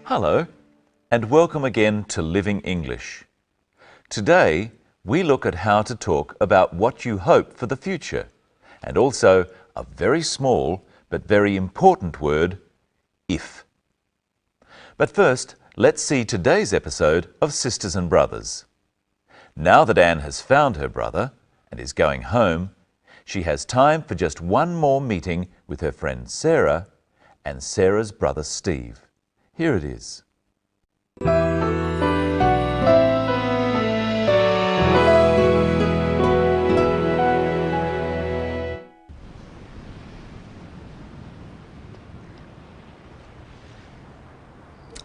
Hello, and welcome again to Living English. Today, we look at how to talk about what you hope for the future, and also a very small but very important word, if. But first, let's see today's episode of Sisters and Brothers. Now that Anne has found her brother and is going home, she has time for just one more meeting with her friend Sarah and Sarah's brother Steve. Here it is.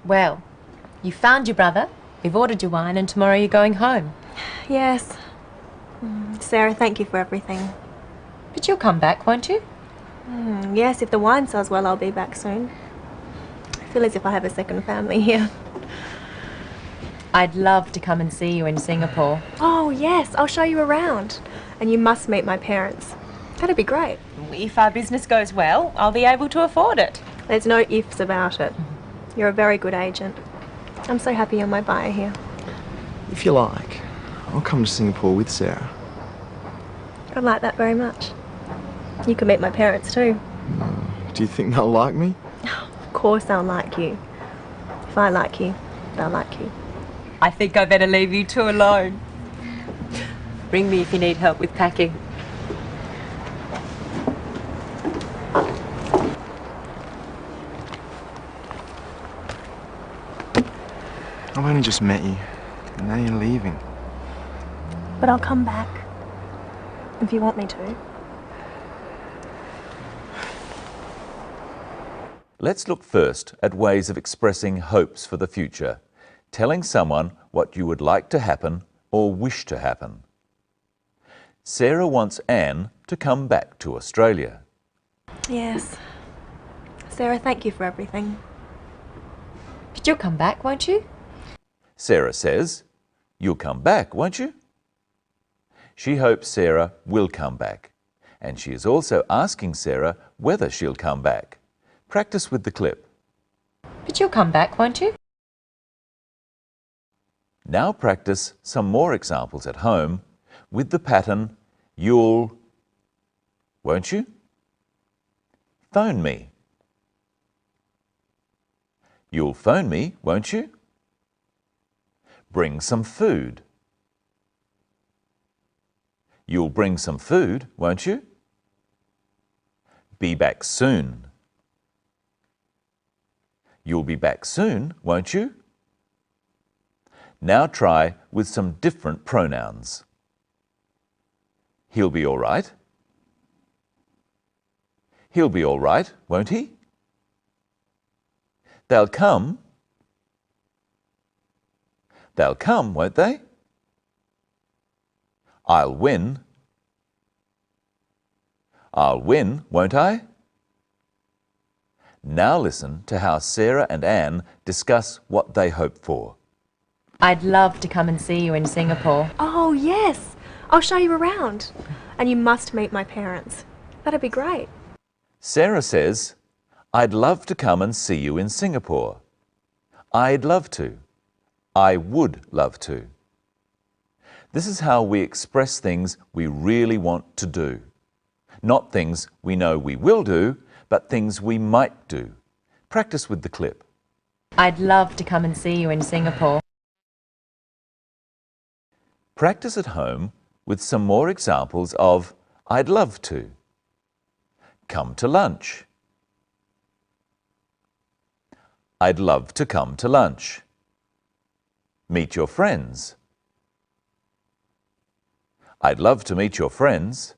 Well, you found your brother, we've ordered your wine, and tomorrow you're going home. Yes. Sarah, thank you for everything. But you'll come back, won't you? Yes, if the wine sells well, I'll be back soon. I feel as if I have a second family here. I'd love to come and see you in Singapore. Oh, yes, I'll show you around. And you must meet my parents. That'd be great. If our business goes well, I'll be able to afford it. There's no ifs about it. You're a very good agent. I'm so happy you're my buyer here. If you like, I'll come to Singapore with Sarah. I'd like that very much. You can meet my parents too. Do you think they'll like me? Of course they'll like you. If I like you, they'll like you. I think I better leave you two alone. Ring me if you need help with packing. I've only just met you, and now you're leaving. But I'll come back. If you want me to. Let's look first at ways of expressing hopes for the future, telling someone what you would like to happen or wish to happen. Sarah wants Anne to come back to Australia. Yes. Sarah, thank you for everything. But you'll come back, won't you? Sarah says, "You'll come back, won't you?" She hopes Sarah will come back, and she is also asking Sarah whether she'll come back. Practice with the clip. But you'll come back, won't you? Now practice some more examples at home with the pattern you'll, won't you? Phone me. You'll phone me, won't you? Bring some food. You'll bring some food, won't you? Be back soon. You'll be back soon, won't you? Now try with some different pronouns. He'll be all right. He'll be all right, won't he? They'll come. They'll come, won't they? I'll win. I'll win, won't I? Now listen to how Sarah and Anne discuss what they hope for. I'd love to come and see you in Singapore. Oh, yes. I'll show you around. And you must meet my parents. That'd be great. Sarah says, "I'd love to come and see you in Singapore." I'd love to. I would love to. This is how we express things we really want to do. Not things we know we will do, but things we might do. Practice with the clip. I'd love to come and see you in Singapore. Practice at home with some more examples of I'd love to. Come to lunch. I'd love to come to lunch. Meet your friends. I'd love to meet your friends.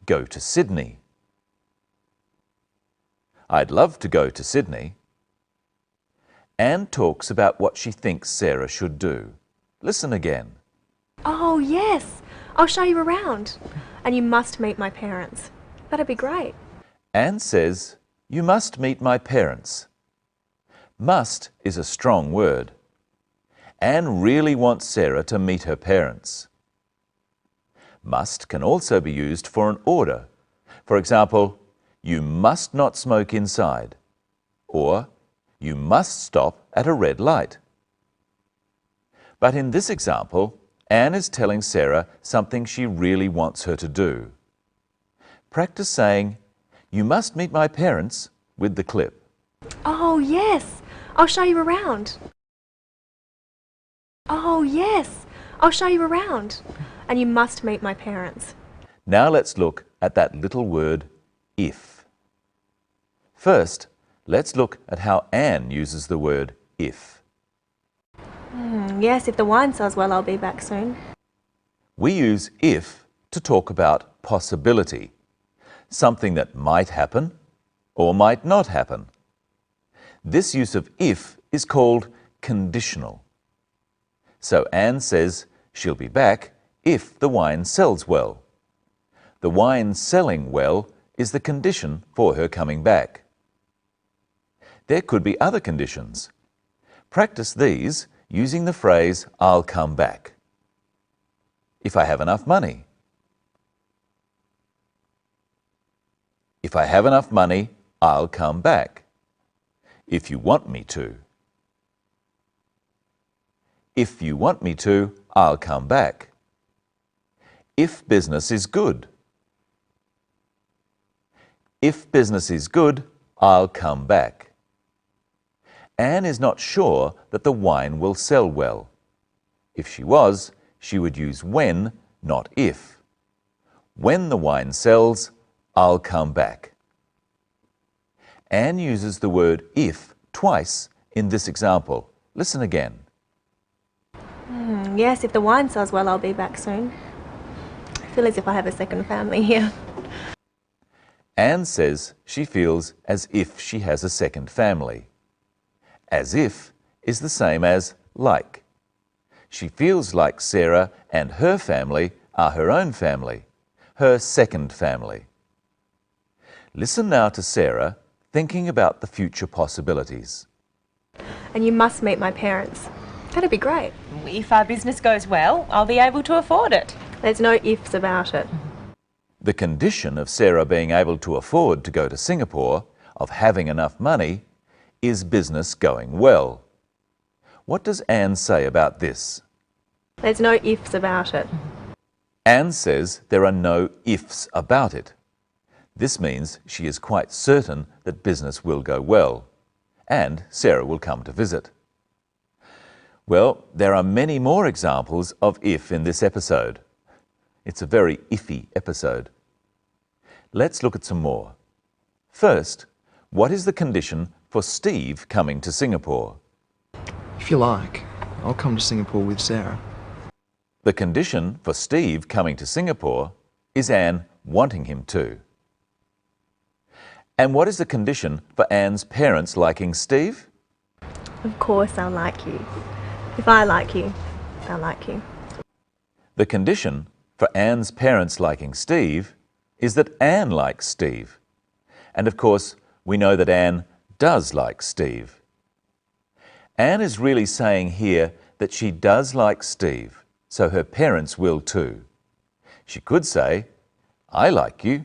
Go to Sydney. I'd love to go to Sydney. Anne talks about what she thinks Sarah should do. Listen again. Oh, yes. I'll show you around. And you must meet my parents. That'd be great. Anne says, "You must meet my parents." Must is a strong word. Anne really wants Sarah to meet her parents. Must can also be used for an order. For example, you must not smoke inside, or You must stop at a red light. But in this example, Anne is telling Sarah something she really wants her to do. Practice saying, "You must meet my parents," with the clip. Oh, yes. I'll show you around. Oh, yes. I'll show you around. And you must meet my parents. Now let's look at that little word, if. First, let's look at how Anne uses the word if. Yes, if the wine sells well, I'll be back soon. We use if to talk about possibility, something that might happen or might not happen. This use of if is called conditional. So Anne says she'll be back if the wine sells well. The wine selling well is the condition for her coming back. There could be other conditions. Practice these using the phrase, "I'll come back." If I have enough money. If I have enough money, I'll come back. If you want me to. If you want me to, I'll come back. If business is good. If business is good, I'll come back. Anne is not sure that the wine will sell well. If she was, she would use when, not if. When the wine sells, I'll come back. Anne uses the word if twice in this example. Listen again. Yes, if the wine sells well, I'll be back soon. I feel as if I have a second family here. Anne says she feels as if she has a second family. As if is the same as like. She feels like Sarah and her family are her own family, her second family. Listen now to Sarah thinking about the future possibilities. And you must meet my parents. That'd be great. If our business goes well, I'll be able to afford it. There's no ifs about it. The condition of Sarah being able to afford to go to Singapore, of having enough money, is business going well. What does Anne say about this? There's no ifs about it. Anne says there are no ifs about it. This means she is quite certain that business will go well, and Sarah will come to visit. Well, there are many more examples of if in this episode. It's a very iffy episode. Let's look at some more. First, what is the condition for Steve coming to Singapore? If you like, I'll come to Singapore with Sarah. The condition for Steve coming to Singapore is Anne wanting him to. And what is the condition for Anne's parents liking Steve? Of course I'll like you. If I like you, I'll like you. The condition for Anne's parents liking Steve is that Anne likes Steve. And of course, we know that Anne does like Steve. Anne is really saying here that she does like Steve, so her parents will too. She could say, "I like you,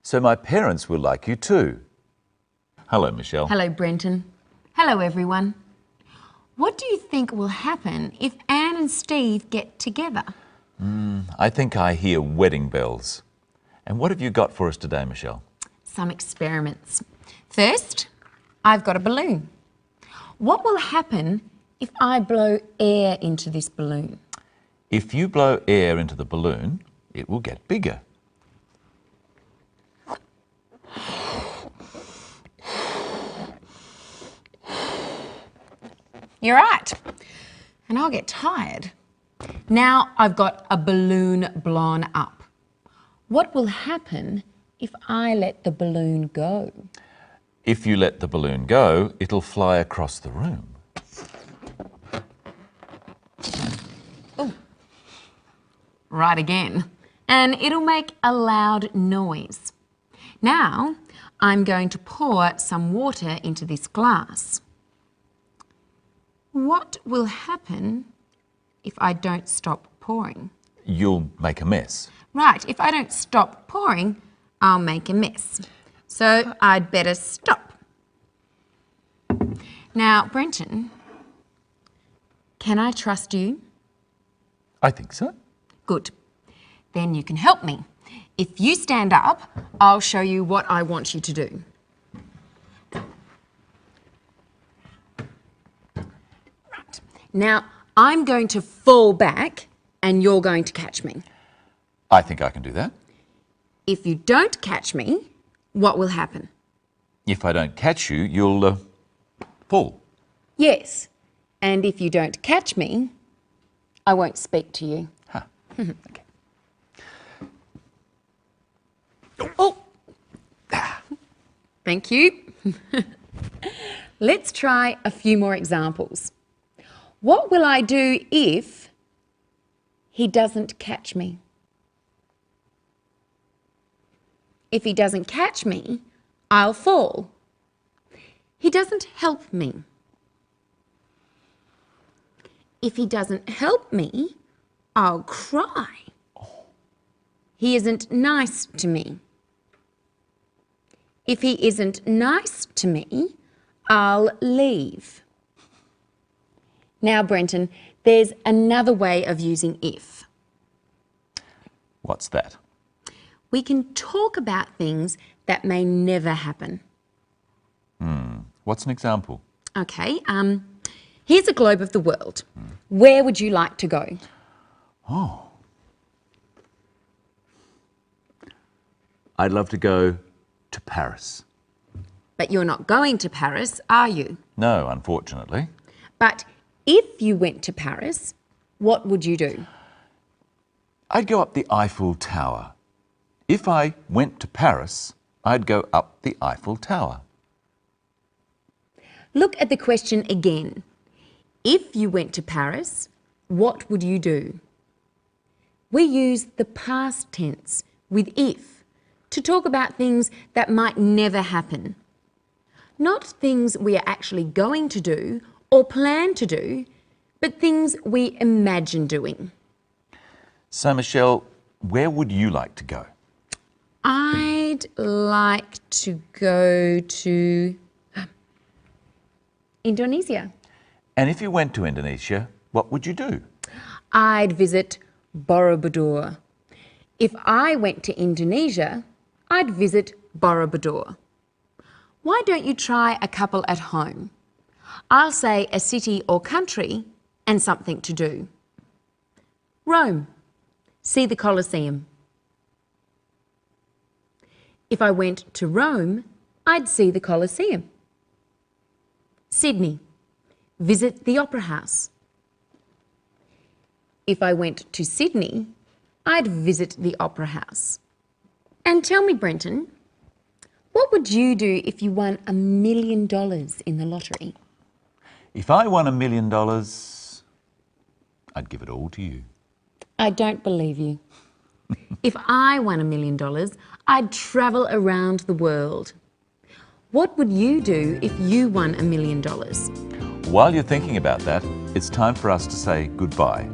so my parents will like you too." Hello, Michelle. Hello, Brenton. Hello, everyone. What do you think will happen if Anne and Steve get together? I think I hear wedding bells. And what have you got for us today, Michelle? Some experiments. First, I've got a balloon. What will happen if I blow air into this balloon? If you blow air into the balloon, it will get bigger. You're right. And I'll get tired. Now I've got a balloon blown up. What will happen if I let the balloon go? If you let the balloon go, it'll fly across the room. Oh, right again. And it'll make a loud noise. Now I'm going to pour some water into this glass. What will happen if I don't stop pouring? You'll make a mess. Right, if I don't stop pouring, I'll make a mess. So I'd better stop. Now, Brenton, can I trust you? I think so. Good. Then you can help me. If you stand up, I'll show you what I want you to do. Right. Now, I'm going to fall back and you're going to catch me. I think I can do that. If you don't catch me, what will happen? If I don't catch you, you'll fall. Yes. And if you don't catch me, I won't speak to you. Huh. Okay. Oh! Thank you. Let's try a few more examples. What will I do if he doesn't catch me? If he doesn't catch me, I'll fall. He doesn't help me. If he doesn't help me, I'll cry. He isn't nice to me. If he isn't nice to me, I'll leave. Now, Brenton, there's another way of using if. What's that? We can talk about things that may never happen. What's an example? Okay, here's a globe of the world. Where would you like to go? Oh. I'd love to go to Paris. But you're not going to Paris, are you? No, unfortunately. But if you went to Paris, what would you do? I'd go up the Eiffel Tower. If I went to Paris, I'd go up the Eiffel Tower. Look at the question again. If you went to Paris, what would you do? We use the past tense with if to talk about things that might never happen. Not things we are actually going to do or plan to do, but things we imagine doing. So, Michelle, where would you like to go? I'd like to go to Indonesia. And if you went to Indonesia, what would you do? I'd visit Borobudur. If I went to Indonesia, I'd visit Borobudur. Why don't you try a couple at home? I'll say a city or country and something to do. Rome. See the Colosseum. If I went to Rome, I'd see the Colosseum. Sydney. Visit the Opera House. If I went to Sydney, I'd visit the Opera House. And tell me, Brenton, what would you do if you won $1 million in the lottery? If I won $1 million, I'd give it all to you. I don't believe you. If I won $1 million, I'd travel around the world. What would you do if you won $1 million? While you're thinking about that, it's time for us to say goodbye.